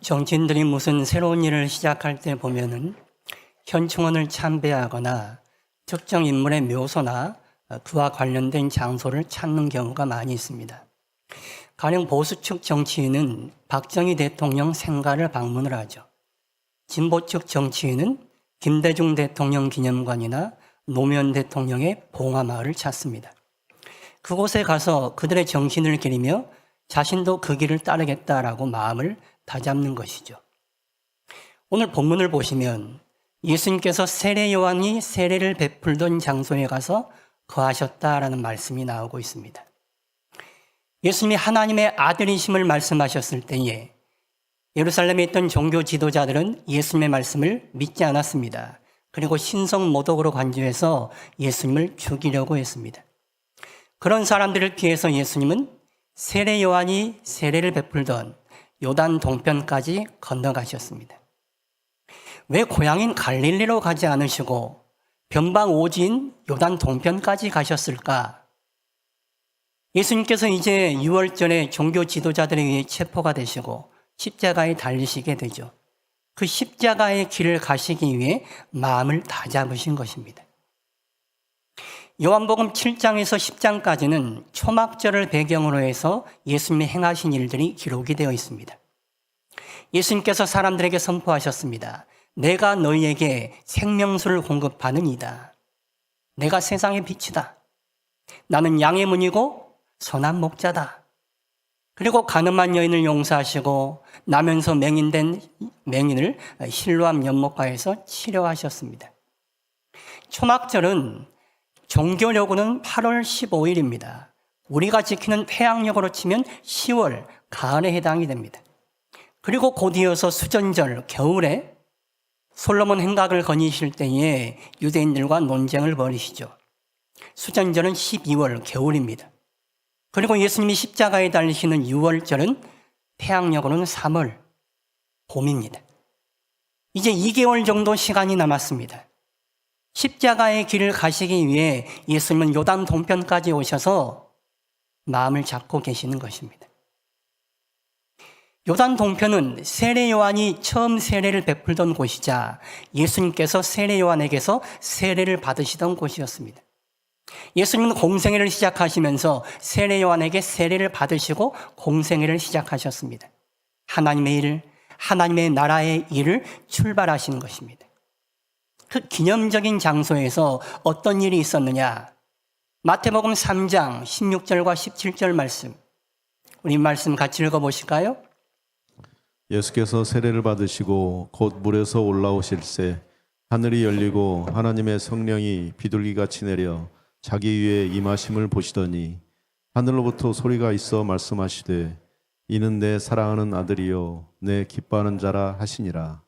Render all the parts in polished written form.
정치인들이 무슨 새로운 일을 시작할 때 보면은 현충원을 참배하거나 특정 인물의 묘소나 그와 관련된 장소를 찾는 경우가 많이 있습니다. 가령 보수 측 정치인은 박정희 대통령 생가를 방문을 하죠. 진보 측 정치인은 김대중 대통령 기념관이나 노무현 대통령의 봉화마을을 찾습니다. 그곳에 가서 그들의 정신을 기리며 자신도 그 길을 따르겠다라고 마음을 다잡는 것이죠. 오늘 본문을 보시면 예수님께서 세례 요한이 세례를 베풀던 장소에 가서 거하셨다라는 말씀이 나오고 있습니다. 예수님이 하나님의 아들이심을 말씀하셨을 때에 예루살렘에 있던 종교 지도자들은 예수님의 말씀을 믿지 않았습니다. 그리고 신성 모독으로 간주해서 예수님을 죽이려고 했습니다. 그런 사람들을 피해서 예수님은 세례 요한이 세례를 베풀던 요단 동편까지 건너가셨습니다. 왜 고향인 갈릴리로 가지 않으시고 변방 오지인 요단 동편까지 가셨을까? 예수님께서 이제 유월절에 종교 지도자들에 의해 체포가 되시고 십자가에 달리시게 되죠. 그 십자가의 길을 가시기 위해 마음을 다잡으신 것입니다. 요한복음 7장에서 10장까지는 초막절을 배경으로 해서 예수님이 행하신 일들이 기록이 되어 있습니다. 예수님께서 사람들에게 선포하셨습니다. 내가 너희에게 생명수를 공급하는 이다. 내가 세상의 빛이다. 나는 양의 문이고 선한 목자다. 그리고 가늠한 여인을 용서하시고 나면서 맹인된 맹인을 실로암 연못가에서 치료하셨습니다. 초막절은 종교력으로는 8월 15일입니다. 우리가 지키는 태양력으로 치면 10월 가을에 해당이 됩니다. 그리고 곧 이어서 수전절 겨울에 솔로몬 행각을 거니실 때에 유대인들과 논쟁을 벌이시죠. 수전절은 12월 겨울입니다. 그리고 예수님이 십자가에 달리시는 6월절은 태양력으로는 3월 봄입니다. 이제 2개월 정도 시간이 남았습니다. 십자가의 길을 가시기 위해 예수님은 요단 동편까지 오셔서 마음을 잡고 계시는 것입니다. 요단 동편은 세례 요한이 처음 세례를 베풀던 곳이자 예수님께서 세례 요한에게서 세례를 받으시던 곳이었습니다. 예수님은 공생애를 시작하시면서 세례 요한에게 세례를 받으시고 공생애를 시작하셨습니다. 하나님의 일, 하나님의 나라의 일을 출발하시는 것입니다. 그 기념적인 장소에서 어떤 일이 있었느냐? 마태복음 3장 16절과 17절 말씀, 우리 말씀 같이 읽어보실까요? 예수께서 세례를 받으시고 곧 물에서 올라오실새 하늘이 열리고 하나님의 성령이 비둘기같이 내려 자기 위에 임하심을 보시더니 하늘로부터 소리가 있어 말씀하시되 이는 내 사랑하는 아들이요 내 기뻐하는 자라 하시니라.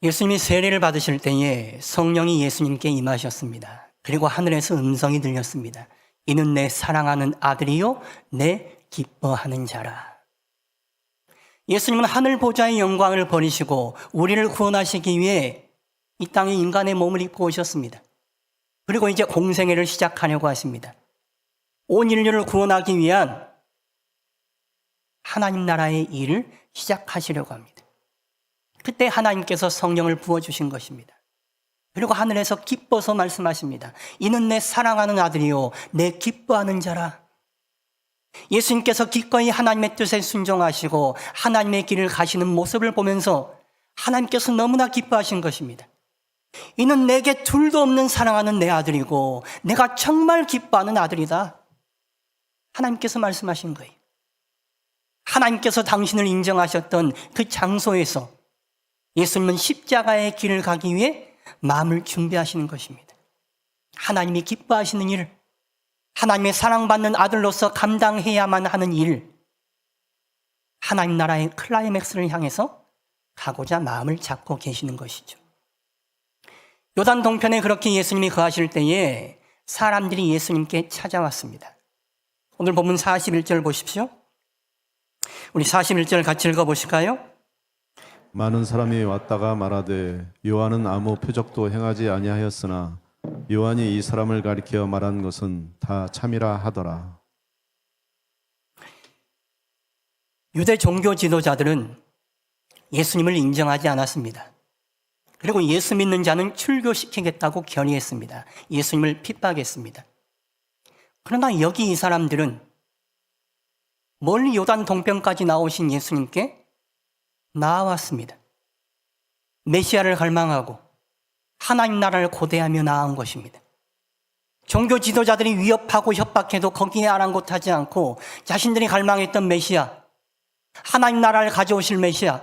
예수님이 세례를 받으실 때에 성령이 예수님께 임하셨습니다. 그리고 하늘에서 음성이 들렸습니다. 이는 내 사랑하는 아들이요 내 기뻐하는 자라. 예수님은 하늘 보좌의 영광을 버리시고 우리를 구원하시기 위해 이 땅에 인간의 몸을 입고 오셨습니다. 그리고 이제 공생애를 시작하려고 하십니다. 온 인류를 구원하기 위한 하나님 나라의 일을 시작하시려고 합니다. 그때 하나님께서 성령을 부어주신 것입니다. 그리고 하늘에서 기뻐서 말씀하십니다. 이는 내 사랑하는 아들이요 내 기뻐하는 자라. 예수님께서 기꺼이 하나님의 뜻에 순종하시고 하나님의 길을 가시는 모습을 보면서 하나님께서 너무나 기뻐하신 것입니다. 이는 내게 둘도 없는 사랑하는 내 아들이고 내가 정말 기뻐하는 아들이다. 하나님께서 말씀하신 거예요. 하나님께서 당신을 인정하셨던 그 장소에서 예수님은 십자가의 길을 가기 위해 마음을 준비하시는 것입니다. 하나님이 기뻐하시는 일, 하나님의 사랑받는 아들로서 감당해야만 하는 일, 하나님 나라의 클라이맥스를 향해서 가고자 마음을 잡고 계시는 것이죠. 요단 동편에 그렇게 예수님이 거하실 때에 사람들이 예수님께 찾아왔습니다. 오늘 본문 41절 보십시오. 우리 41절 같이 읽어보실까요? 많은 사람이 왔다가 말하되 요한은 아무 표적도 행하지 아니하였으나 요한이 이 사람을 가리켜 말한 것은 다 참이라 하더라. 유대 종교 지도자들은 예수님을 인정하지 않았습니다. 그리고 예수 믿는 자는 출교시키겠다고 결의했습니다. 예수님을 핍박했습니다. 그러나 여기 이 사람들은 멀리 요단 동편까지 나오신 예수님께 나아왔습니다. 메시아를 갈망하고 하나님 나라를 고대하며 나아온 것입니다. 종교 지도자들이 위협하고 협박해도 거기에 아랑곳하지 않고 자신들이 갈망했던 메시아, 하나님 나라를 가져오실 메시아,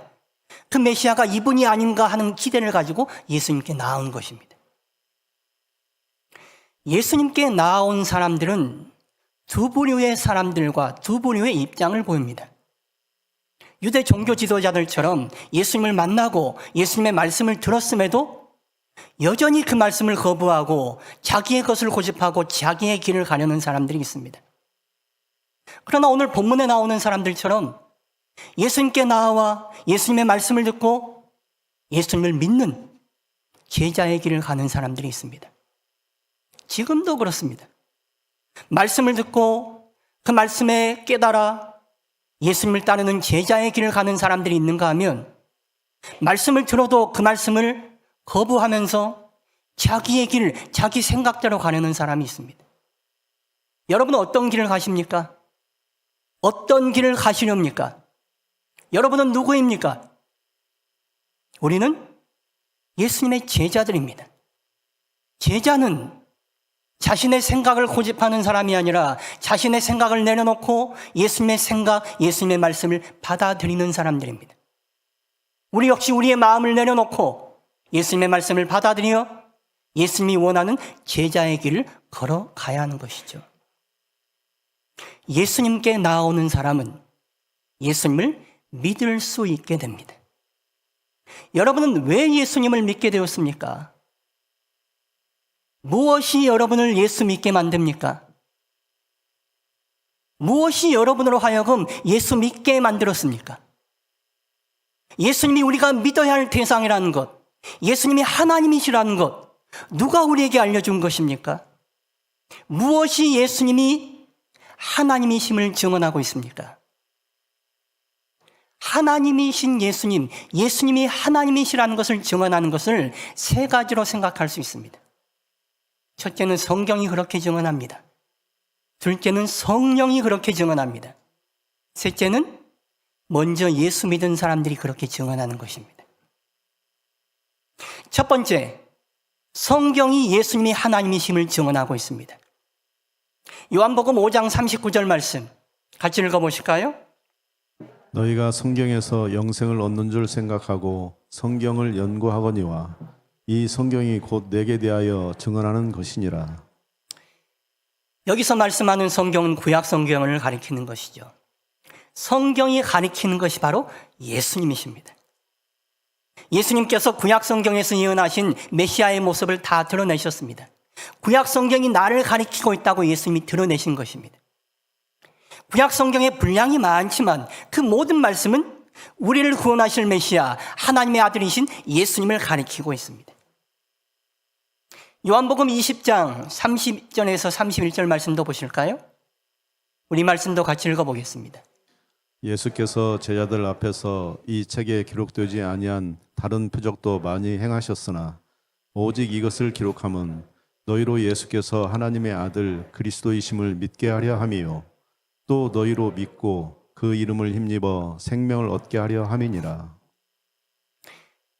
그 메시아가 이분이 아닌가 하는 기대를 가지고 예수님께 나아온 것입니다. 예수님께 나아온 사람들은 두 부류의 사람들과 두 부류의 입장을 보입니다. 유대 종교 지도자들처럼 예수님을 만나고 예수님의 말씀을 들었음에도 여전히 그 말씀을 거부하고 자기의 것을 고집하고 자기의 길을 가려는 사람들이 있습니다. 그러나 오늘 본문에 나오는 사람들처럼 예수님께 나와 예수님의 말씀을 듣고 예수님을 믿는 제자의 길을 가는 사람들이 있습니다. 지금도 그렇습니다. 말씀을 듣고 그 말씀에 깨달아 예수님을 따르는 제자의 길을 가는 사람들이 있는가 하면 말씀을 들어도 그 말씀을 거부하면서 자기의 길, 자기 생각대로 가려는 사람이 있습니다. 여러분은 어떤 길을 가십니까? 어떤 길을 가시렵니까? 여러분은 누구입니까? 우리는 예수님의 제자들입니다. 제자는 자신의 생각을 고집하는 사람이 아니라 자신의 생각을 내려놓고 예수님의 생각, 예수님의 말씀을 받아들이는 사람들입니다. 우리 역시 우리의 마음을 내려놓고 예수님의 말씀을 받아들여 예수님이 원하는 제자의 길을 걸어가야 하는 것이죠. 예수님께 나오는 사람은 예수님을 믿을 수 있게 됩니다. 여러분은 왜 예수님을 믿게 되었습니까? 무엇이 여러분을 예수 믿게 만듭니까? 무엇이 여러분으로 하여금 예수 믿게 만들었습니까? 예수님이 우리가 믿어야 할 대상이라는 것, 예수님이 하나님이시라는 것, 누가 우리에게 알려준 것입니까? 무엇이 예수님이 하나님이심을 증언하고 있습니까? 하나님이신 예수님, 예수님이 하나님이시라는 것을 증언하는 것을 세 가지로 생각할 수 있습니다. 첫째는 성경이 그렇게 증언합니다. 둘째는 성령이 그렇게 증언합니다. 셋째는 먼저 예수 믿은 사람들이 그렇게 증언하는 것입니다. 첫 번째, 성경이 예수님이 하나님이심을 증언하고 있습니다. 요한복음 5장 39절 말씀 같이 읽어보실까요? 너희가 성경에서 영생을 얻는 줄 생각하고 성경을 연구하거니와 이 성경이 곧 내게 대하여 증언하는 것이니라. 여기서 말씀하는 성경은 구약 성경을 가리키는 것이죠. 성경이 가리키는 것이 바로 예수님이십니다. 예수님께서 구약 성경에서 예언하신 메시아의 모습을 다 드러내셨습니다. 구약 성경이 나를 가리키고 있다고 예수님이 드러내신 것입니다. 구약 성경에 분량이 많지만 그 모든 말씀은 우리를 구원하실 메시아, 하나님의 아들이신 예수님을 가리키고 있습니다. 요한복음 20장 30절에서 31절 말씀도 보실까요? 우리 말씀도 같이 읽어보겠습니다. 예수께서 제자들 앞에서 이 책에 기록되지 아니한 다른 표적도 많이 행하셨으나 오직 이것을 기록함은 너희로 예수께서 하나님의 아들 그리스도이심을 믿게 하려 함이요 또 너희로 믿고 그 이름을 힘입어 생명을 얻게 하려 함이니라.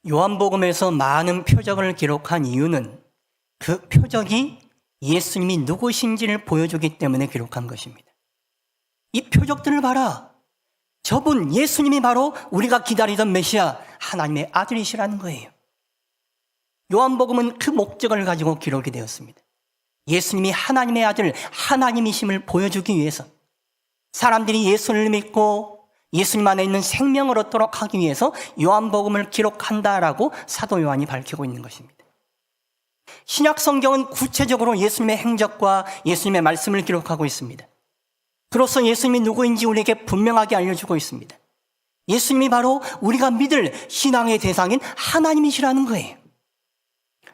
요한복음에서 많은 표적을 기록한 이유는 그 표적이 예수님이 누구신지를 보여주기 때문에 기록한 것입니다. 이 표적들을 봐라. 저분 예수님이 바로 우리가 기다리던 메시아 하나님의 아들이시라는 거예요. 요한복음은 그 목적을 가지고 기록이 되었습니다. 예수님이 하나님의 아들, 하나님이심을 보여주기 위해서 사람들이 예수를 믿고 예수님 안에 있는 생명을 얻도록 하기 위해서 요한복음을 기록한다라고 사도 요한이 밝히고 있는 것입니다. 신약 성경은 구체적으로 예수님의 행적과 예수님의 말씀을 기록하고 있습니다. 그로써 예수님이 누구인지 우리에게 분명하게 알려주고 있습니다. 예수님이 바로 우리가 믿을 신앙의 대상인 하나님이시라는 거예요.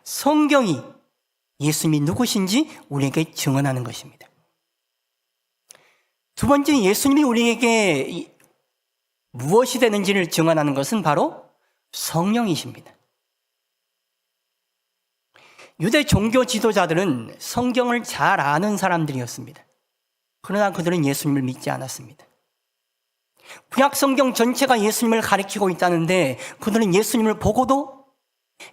성경이 예수님이 누구신지 우리에게 증언하는 것입니다. 두 번째, 예수님이 우리에게 무엇이 되는지를 증언하는 것은 바로 성령이십니다. 유대 종교 지도자들은 성경을 잘 아는 사람들이었습니다. 그러나 그들은 예수님을 믿지 않았습니다. 구약 성경 전체가 예수님을 가리키고 있다는데 그들은 예수님을 보고도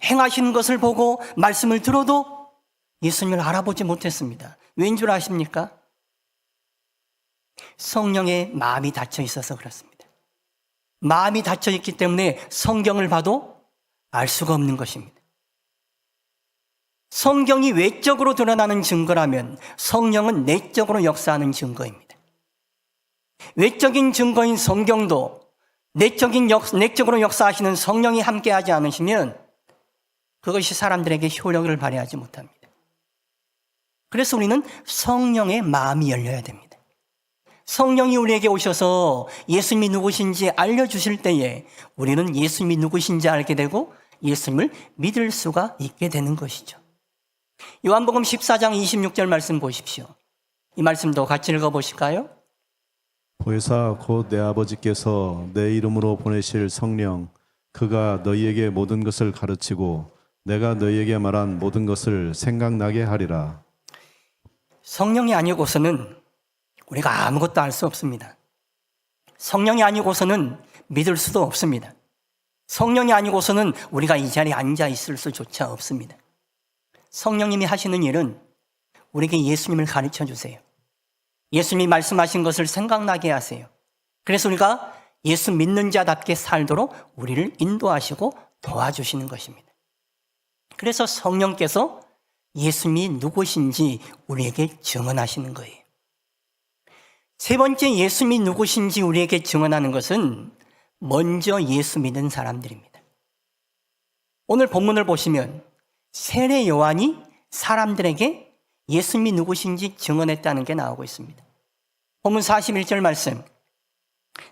행하시는 것을 보고 말씀을 들어도 예수님을 알아보지 못했습니다. 왠 줄 아십니까? 성령의 마음이 닫혀 있어서 그렇습니다. 마음이 닫혀 있기 때문에 성경을 봐도 알 수가 없는 것입니다. 성경이 외적으로 드러나는 증거라면 성령은 내적으로 역사하는 증거입니다. 외적인 증거인 성경도 내적으로 역사하시는 성령이 함께하지 않으시면 그것이 사람들에게 효력을 발휘하지 못합니다. 그래서 우리는 성령의 마음이 열려야 됩니다. 성령이 우리에게 오셔서 예수님이 누구신지 알려주실 때에 우리는 예수님이 누구신지 알게 되고 예수님을 믿을 수가 있게 되는 것이죠. 요한복음 14장 26절 말씀 보십시오. 이 말씀도 같이 읽어보실까요? 보혜사 곧 내 아버지께서 내 이름으로 보내실 성령 그가 너희에게 모든 것을 가르치고 내가 너희에게 말한 모든 것을 생각나게 하리라. 성령이 아니고서는 우리가 아무것도 알 수 없습니다. 성령이 아니고서는 믿을 수도 없습니다. 성령이 아니고서는 우리가 이 자리에 앉아 있을 수조차 없습니다. 성령님이 하시는 일은 우리에게 예수님을 가르쳐 주세요. 예수님이 말씀하신 것을 생각나게 하세요. 그래서 우리가 예수 믿는 자답게 살도록 우리를 인도하시고 도와주시는 것입니다. 그래서 성령께서 예수님이 누구신지 우리에게 증언하시는 거예요. 세 번째, 예수님이 누구신지 우리에게 증언하는 것은 먼저 예수 믿은 사람들입니다. 오늘 본문을 보시면 세례 요한이 사람들에게 예수님이 누구신지 증언했다는 게 나오고 있습니다. 본문 41절 말씀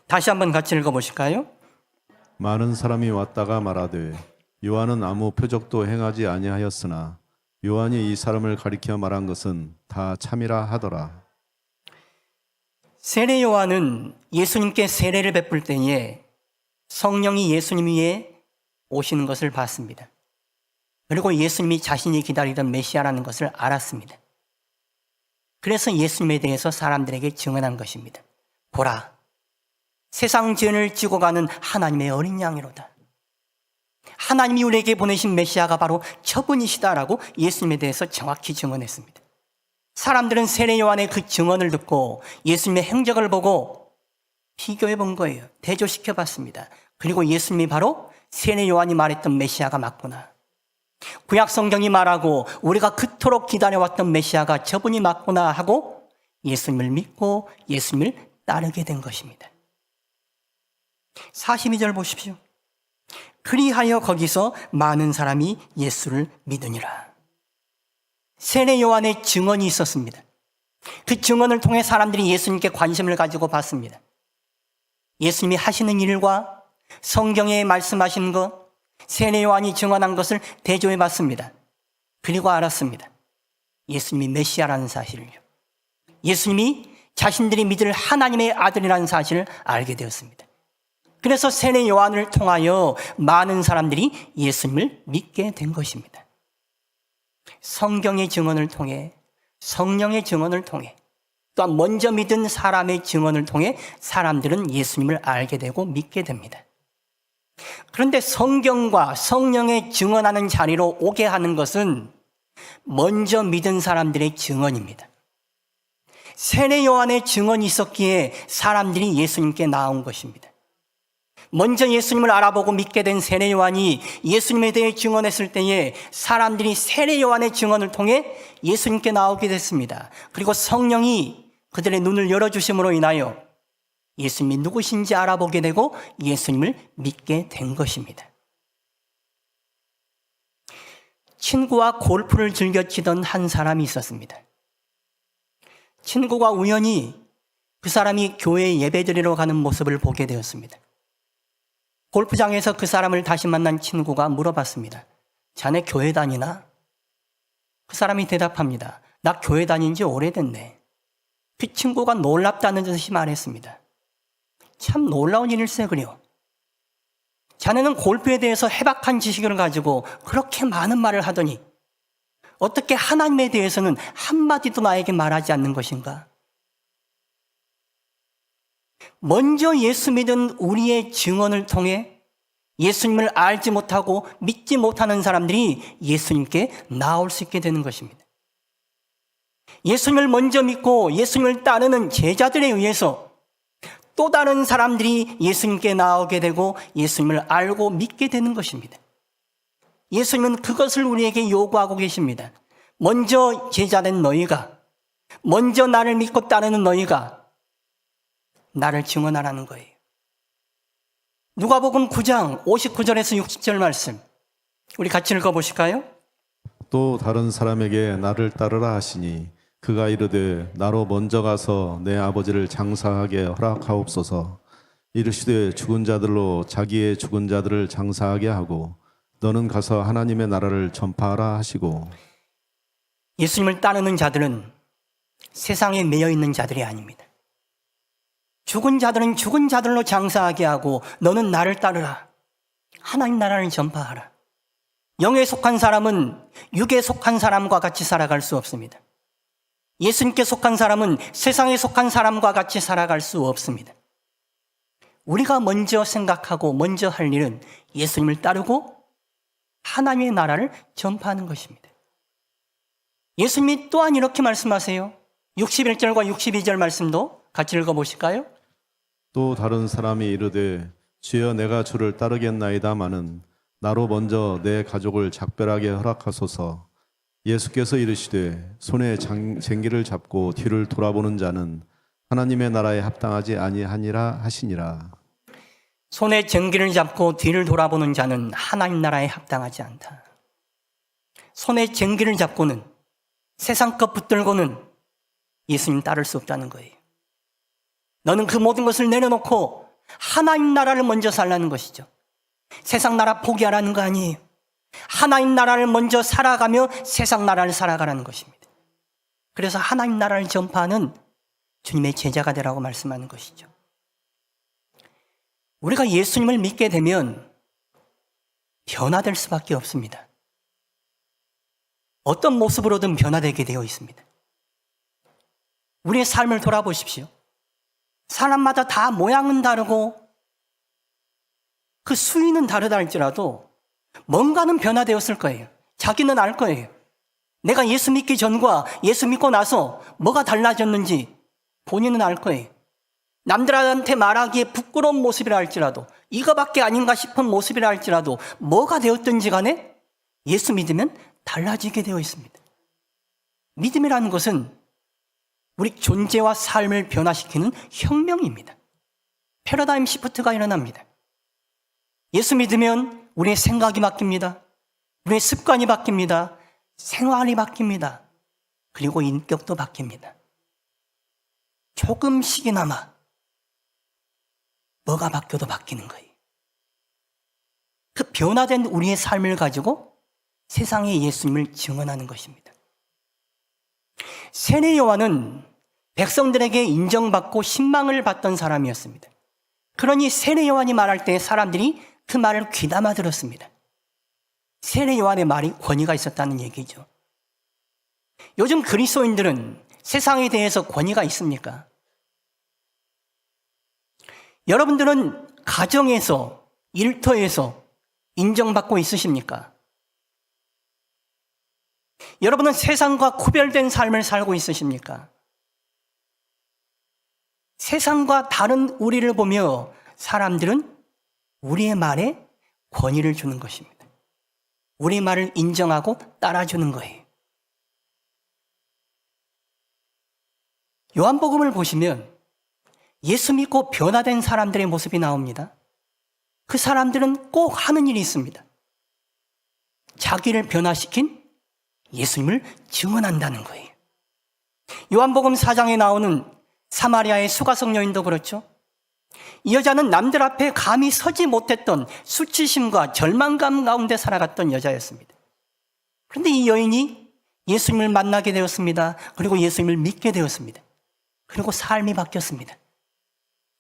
다시 한번 같이 읽어보실까요? 많은 사람이 왔다가 말하되 요한은 아무 표적도 행하지 아니하였으나 요한이 이 사람을 가리켜 말한 것은 다 참이라 하더라. 세례 요한은 예수님께 세례를 베풀 때에 성령이 예수님 위에 오시는 것을 봤습니다. 그리고 예수님이 자신이 기다리던 메시아라는 것을 알았습니다. 그래서 예수님에 대해서 사람들에게 증언한 것입니다. 보라, 세상 죄를 지고 가는 하나님의 어린 양이로다. 하나님이 우리에게 보내신 메시아가 바로 저분이시다라고 예수님에 대해서 정확히 증언했습니다. 사람들은 세례 요한의 그 증언을 듣고 예수님의 행적을 보고 비교해 본 거예요. 대조시켜 봤습니다. 그리고 예수님이 바로 세례 요한이 말했던 메시아가 맞구나. 구약 성경이 말하고 우리가 그토록 기다려왔던 메시아가 저분이 맞구나 하고 예수님을 믿고 예수님을 따르게 된 것입니다. 42절 보십시오. 그리하여 거기서 많은 사람이 예수를 믿으니라. 세례 요한의 증언이 있었습니다. 그 증언을 통해 사람들이 예수님께 관심을 가지고 봤습니다. 예수님이 하시는 일과 성경에 말씀하신 것, 세례 요한이 증언한 것을 대조해 봤습니다. 그리고 알았습니다. 예수님이 메시아라는 사실을요. 예수님이 자신들이 믿을 하나님의 아들이라는 사실을 알게 되었습니다. 그래서 세례 요한을 통하여 많은 사람들이 예수님을 믿게 된 것입니다. 성경의 증언을 통해, 성령의 증언을 통해, 또한 먼저 믿은 사람의 증언을 통해 사람들은 예수님을 알게 되고 믿게 됩니다. 그런데 성경과 성령의 증언하는 자리로 오게 하는 것은 먼저 믿은 사람들의 증언입니다. 세례 요한의 증언이 있었기에 사람들이 예수님께 나온 것입니다. 먼저 예수님을 알아보고 믿게 된 세례 요한이 예수님에 대해 증언했을 때에 사람들이 세례 요한의 증언을 통해 예수님께 나오게 됐습니다. 그리고 성령이 그들의 눈을 열어주심으로 인하여 예수님이 누구신지 알아보게 되고 예수님을 믿게 된 것입니다. 친구와 골프를 즐겨 치던 한 사람이 있었습니다. 친구가 우연히 그 사람이 교회 예배드리러 가는 모습을 보게 되었습니다. 골프장에서 그 사람을 다시 만난 친구가 물어봤습니다. 자네 교회 다니나? 그 사람이 대답합니다. 나 교회 다닌 지 오래됐네. 그 친구가 놀랍다는 듯이 말했습니다. 참 놀라운 일일세 그려. 자네는 골프에 대해서 해박한 지식을 가지고 그렇게 많은 말을 하더니 어떻게 하나님에 대해서는 한마디도 나에게 말하지 않는 것인가? 먼저 예수 믿은 우리의 증언을 통해 예수님을 알지 못하고 믿지 못하는 사람들이 예수님께 나올 수 있게 되는 것입니다. 예수님을 먼저 믿고 예수님을 따르는 제자들에 의해서 또 다른 사람들이 예수님께 나오게 되고 예수님을 알고 믿게 되는 것입니다. 예수님은 그것을 우리에게 요구하고 계십니다. 먼저 제자된 너희가, 먼저 나를 믿고 따르는 너희가 나를 증언하라는 거예요. 누가복음 9장 59절에서 60절 말씀 우리 같이 읽어보실까요? 또 다른 사람에게 나를 따르라 하시니 그가 이르되 나로 먼저 가서 내 아버지를 장사하게 허락하옵소서. 이르시되 죽은 자들로 자기의 죽은 자들을 장사하게 하고 너는 가서 하나님의 나라를 전파하라 하시고. 예수님을 따르는 자들은 세상에 매여 있는 자들이 아닙니다. 죽은 자들은 죽은 자들로 장사하게 하고 너는 나를 따르라. 하나님 나라를 전파하라. 영에 속한 사람은 육에 속한 사람과 같이 살아갈 수 없습니다. 예수님께 속한 사람은 세상에 속한 사람과 같이 살아갈 수 없습니다. 우리가 먼저 생각하고 먼저 할 일은 예수님을 따르고 하나님의 나라를 전파하는 것입니다. 예수님이 또한 이렇게 말씀하세요. 61절과 62절 말씀도 같이 읽어보실까요? 또 다른 사람이 이르되 주여 내가 주를 따르겠나이다마는 나로 먼저 내 가족을 작별하게 허락하소서. 예수께서 이르시되 손에 쟁기를 잡고 뒤를 돌아보는 자는 하나님의 나라에 합당하지 아니하니라 하시니라. 손에 쟁기를 잡고 뒤를 돌아보는 자는 하나님 나라에 합당하지 않다. 손에 쟁기를 잡고는 세상 것 붙들고는 예수님 따를 수 없다는 거예요. 너는 그 모든 것을 내려놓고 하나님 나라를 먼저 살라는 것이죠. 세상 나라 포기하라는 거 아니에요. 하나님 나라를 먼저 살아가며 세상 나라를 살아가라는 것입니다. 그래서 하나님 나라를 전파하는 주님의 제자가 되라고 말씀하는 것이죠. 우리가 예수님을 믿게 되면 변화될 수밖에 없습니다. 어떤 모습으로든 변화되게 되어 있습니다. 우리의 삶을 돌아보십시오. 사람마다 다 모양은 다르고 그 수위는 다르다 할지라도 뭔가는 변화되었을 거예요. 자기는 알 거예요. 내가 예수 믿기 전과 예수 믿고 나서 뭐가 달라졌는지 본인은 알 거예요. 남들한테 말하기에 부끄러운 모습이라 할지라도 이거밖에 아닌가 싶은 모습이라 할지라도 뭐가 되었든지 간에 예수 믿으면 달라지게 되어 있습니다. 믿음이라는 것은 우리 존재와 삶을 변화시키는 혁명입니다. 패러다임 시프트가 일어납니다. 예수 믿으면 우리의 생각이 바뀝니다. 우리의 습관이 바뀝니다. 생활이 바뀝니다. 그리고 인격도 바뀝니다. 조금씩이나마 뭐가 바뀌어도 바뀌는 거예요. 그 변화된 우리의 삶을 가지고 세상에 예수님을 증언하는 것입니다. 세례 요한은 백성들에게 인정받고 신망을 받던 사람이었습니다. 그러니 세례 요한이 말할 때 사람들이 그 말을 귀담아 들었습니다. 세례 요한의 말이 권위가 있었다는 얘기죠. 요즘 그리스도인들은 세상에 대해서 권위가 있습니까? 여러분들은 가정에서, 일터에서 인정받고 있으십니까? 여러분은 세상과 구별된 삶을 살고 있으십니까? 세상과 다른 우리를 보며 사람들은 우리의 말에 권위를 주는 것입니다. 우리 말을 인정하고 따라주는 거예요. 요한복음을 보시면 예수 믿고 변화된 사람들의 모습이 나옵니다. 그 사람들은 꼭 하는 일이 있습니다. 자기를 변화시킨 예수님을 증언한다는 거예요. 요한복음 4장에 나오는 사마리아의 수가성 여인도 그렇죠. 이 여자는 남들 앞에 감히 서지 못했던 수치심과 절망감 가운데 살아갔던 여자였습니다. 그런데 이 여인이 예수님을 만나게 되었습니다. 그리고 예수님을 믿게 되었습니다. 그리고 삶이 바뀌었습니다.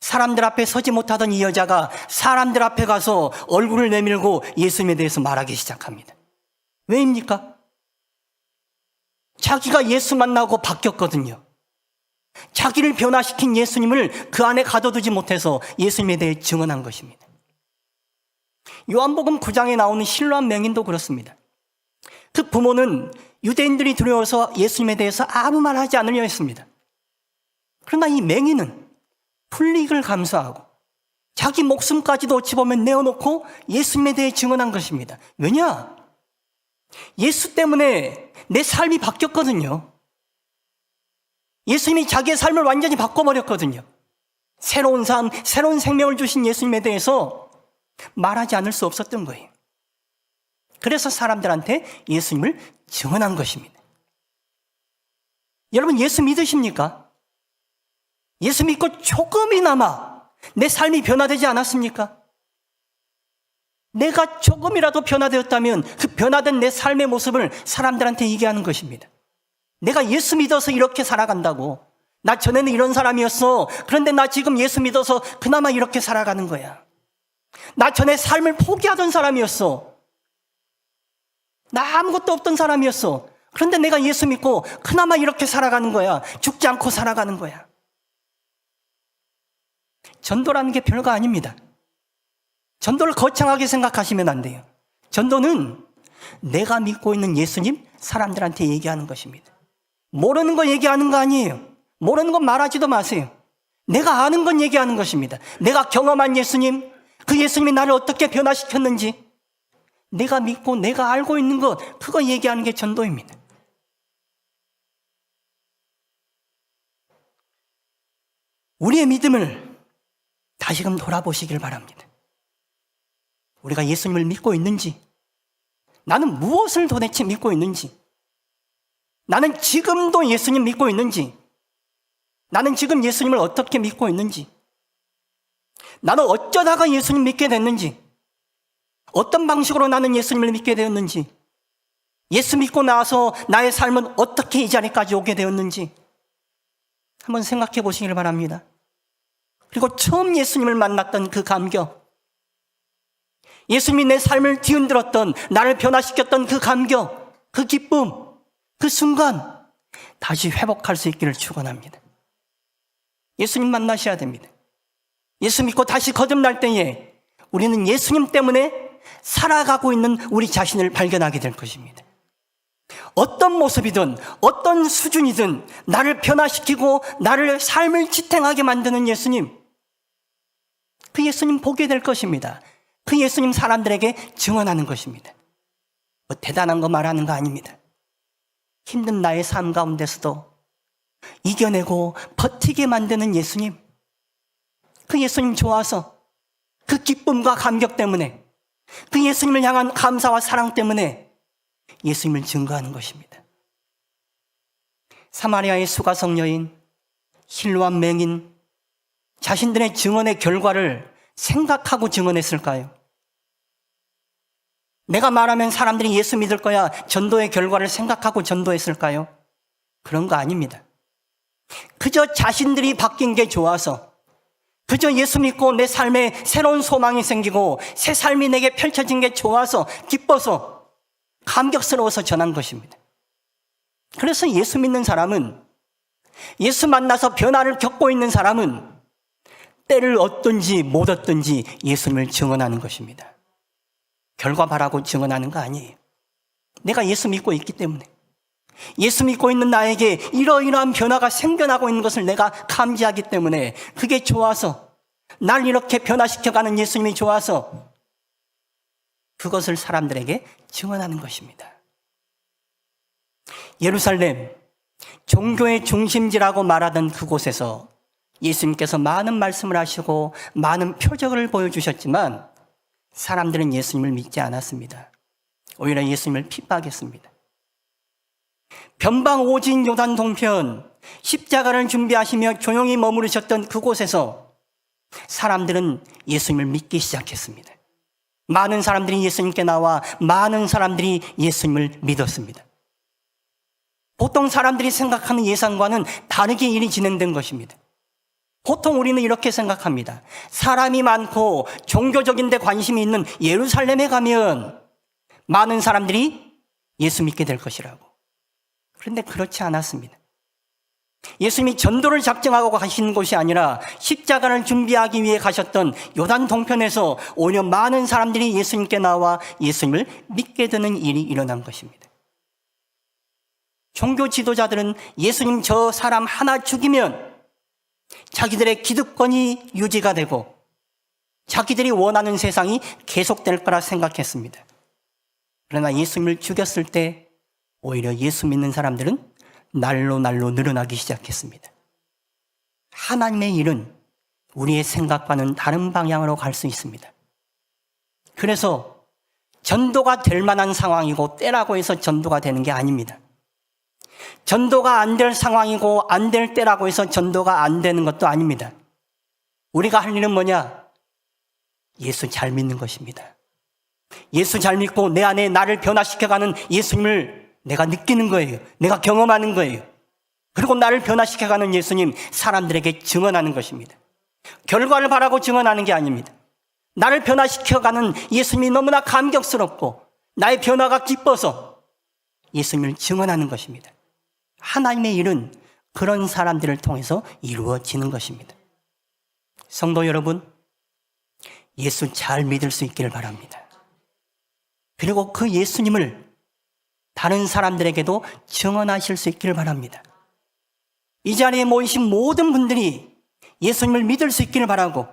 사람들 앞에 서지 못하던 이 여자가 사람들 앞에 가서 얼굴을 내밀고 예수님에 대해서 말하기 시작합니다. 왜입니까? 자기가 예수 만나고 바뀌었거든요. 자기를 변화시킨 예수님을 그 안에 가둬두지 못해서 예수님에 대해 증언한 것입니다. 요한복음 9장에 나오는 실로암 맹인도 그렇습니다. 그 부모는 유대인들이 두려워서 예수님에 대해서 아무 말 하지 않으려 했습니다. 그러나 이 맹인은 불이익을 감수하고 자기 목숨까지도 어찌 보면 내어놓고 예수님에 대해 증언한 것입니다. 왜냐? 예수 때문에 내 삶이 바뀌었거든요. 예수님이 자기의 삶을 완전히 바꿔버렸거든요. 새로운 삶, 새로운 생명을 주신 예수님에 대해서 말하지 않을 수 없었던 거예요. 그래서 사람들한테 예수님을 증언한 것입니다. 여러분, 예수 믿으십니까? 예수 믿고 조금이나마 내 삶이 변화되지 않았습니까? 내가 조금이라도 변화되었다면 그 변화된 내 삶의 모습을 사람들한테 얘기하는 것입니다. 내가 예수 믿어서 이렇게 살아간다고. 나 전에는 이런 사람이었어. 그런데 나 지금 예수 믿어서 그나마 이렇게 살아가는 거야. 나 전에 삶을 포기하던 사람이었어. 나 아무것도 없던 사람이었어. 그런데 내가 예수 믿고 그나마 이렇게 살아가는 거야. 죽지 않고 살아가는 거야. 전도라는 게 별거 아닙니다. 전도를 거창하게 생각하시면 안 돼요. 전도는 내가 믿고 있는 예수님 사람들한테 얘기하는 것입니다. 모르는 거 얘기하는 거 아니에요. 모르는 건 말하지도 마세요. 내가 아는 건 얘기하는 것입니다. 내가 경험한 예수님, 그 예수님이 나를 어떻게 변화시켰는지 내가 믿고 내가 알고 있는 것, 그거 얘기하는 게 전도입니다. 우리의 믿음을 다시금 돌아보시길 바랍니다. 우리가 예수님을 믿고 있는지, 나는 무엇을 도대체 믿고 있는지, 나는 지금도 예수님 믿고 있는지, 나는 지금 예수님을 어떻게 믿고 있는지, 나는 어쩌다가 예수님 믿게 됐는지, 어떤 방식으로 나는 예수님을 믿게 되었는지, 예수 믿고 나서 나의 삶은 어떻게 이 자리까지 오게 되었는지 한번 생각해 보시길 바랍니다. 그리고 처음 예수님을 만났던 그 감격, 예수님이 내 삶을 뒤흔들었던, 나를 변화시켰던 그 감격, 그 기쁨, 그 순간 다시 회복할 수 있기를 축원합니다. 예수님 만나셔야 됩니다. 예수 믿고 다시 거듭날 때에 우리는 예수님 때문에 살아가고 있는 우리 자신을 발견하게 될 것입니다. 어떤 모습이든 어떤 수준이든 나를 변화시키고 나를 삶을 지탱하게 만드는 예수님, 그 예수님 보게 될 것입니다. 그 예수님 사람들에게 증언하는 것입니다. 뭐 대단한 거 말하는 거 아닙니다. 힘든 나의 삶 가운데서도 이겨내고 버티게 만드는 예수님, 그 예수님 좋아서, 그 기쁨과 감격 때문에, 그 예수님을 향한 감사와 사랑 때문에 예수님을 증거하는 것입니다. 사마리아의 수가성 여인, 실로암 맹인, 자신들의 증언의 결과를 생각하고 증언했을까요? 내가 말하면 사람들이 예수 믿을 거야, 전도의 결과를 생각하고 전도했을까요? 그런 거 아닙니다. 그저 자신들이 바뀐 게 좋아서, 그저 예수 믿고 내 삶에 새로운 소망이 생기고 새 삶이 내게 펼쳐진 게 좋아서, 기뻐서, 감격스러워서 전한 것입니다. 그래서 예수 믿는 사람은, 예수 만나서 변화를 겪고 있는 사람은 때를 얻든지 못 얻든지 예수님을 증언하는 것입니다. 결과 바라고 증언하는 거 아니에요. 내가 예수 믿고 있기 때문에, 예수 믿고 있는 나에게 이러이러한 변화가 생겨나고 있는 것을 내가 감지하기 때문에, 그게 좋아서, 날 이렇게 변화시켜가는 예수님이 좋아서 그것을 사람들에게 증언하는 것입니다. 예루살렘, 종교의 중심지라고 말하던 그곳에서 예수님께서 많은 말씀을 하시고 많은 표적을 보여주셨지만 사람들은 예수님을 믿지 않았습니다. 오히려 예수님을 핍박했습니다. 변방 오진 요단 동편, 십자가를 준비하시며 조용히 머무르셨던 그곳에서 사람들은 예수님을 믿기 시작했습니다. 많은 사람들이 예수님께 나와 많은 사람들이 예수님을 믿었습니다. 보통 사람들이 생각하는 예상과는 다르게 일이 진행된 것입니다. 보통 우리는 이렇게 생각합니다. 사람이 많고 종교적인 데 관심이 있는 예루살렘에 가면 많은 사람들이 예수 믿게 될 것이라고. 그런데 그렇지 않았습니다. 예수님이 전도를 작정하고 가신 곳이 아니라 십자가를 준비하기 위해 가셨던 요단 동편에서 오히려 많은 사람들이 예수님께 나와 예수님을 믿게 되는 일이 일어난 것입니다. 종교 지도자들은 예수님 저 사람 하나 죽이면 자기들의 기득권이 유지가 되고 자기들이 원하는 세상이 계속될 거라 생각했습니다. 그러나 예수님을 죽였을 때 오히려 예수 믿는 사람들은 날로 늘어나기 시작했습니다. 하나님의 일은 우리의 생각과는 다른 방향으로 갈 수 있습니다. 그래서 전도가 될 만한 상황이고 때라고 해서 전도가 되는 게 아닙니다. 전도가 안 될 상황이고 안 될 때라고 해서 전도가 안 되는 것도 아닙니다. 우리가 할 일은 뭐냐? 예수 잘 믿는 것입니다. 예수 잘 믿고 내 안에 나를 변화시켜가는 예수님을 내가 느끼는 거예요. 내가 경험하는 거예요. 그리고 나를 변화시켜가는 예수님 사람들에게 증언하는 것입니다. 결과를 바라고 증언하는 게 아닙니다. 나를 변화시켜가는 예수님이 너무나 감격스럽고 나의 변화가 기뻐서 예수님을 증언하는 것입니다. 하나님의 일은 그런 사람들을 통해서 이루어지는 것입니다. 성도 여러분, 예수 잘 믿을 수 있기를 바랍니다. 그리고 그 예수님을 다른 사람들에게도 증언하실 수 있기를 바랍니다. 이 자리에 모이신 모든 분들이 예수님을 믿을 수 있기를 바라고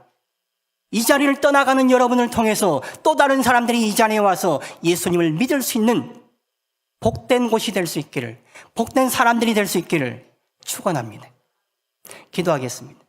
이 자리를 떠나가는 여러분을 통해서 또 다른 사람들이 이 자리에 와서 예수님을 믿을 수 있는 복된 곳이 될 수 있기를, 복된 사람들이 될 수 있기를 축원합니다. 기도하겠습니다.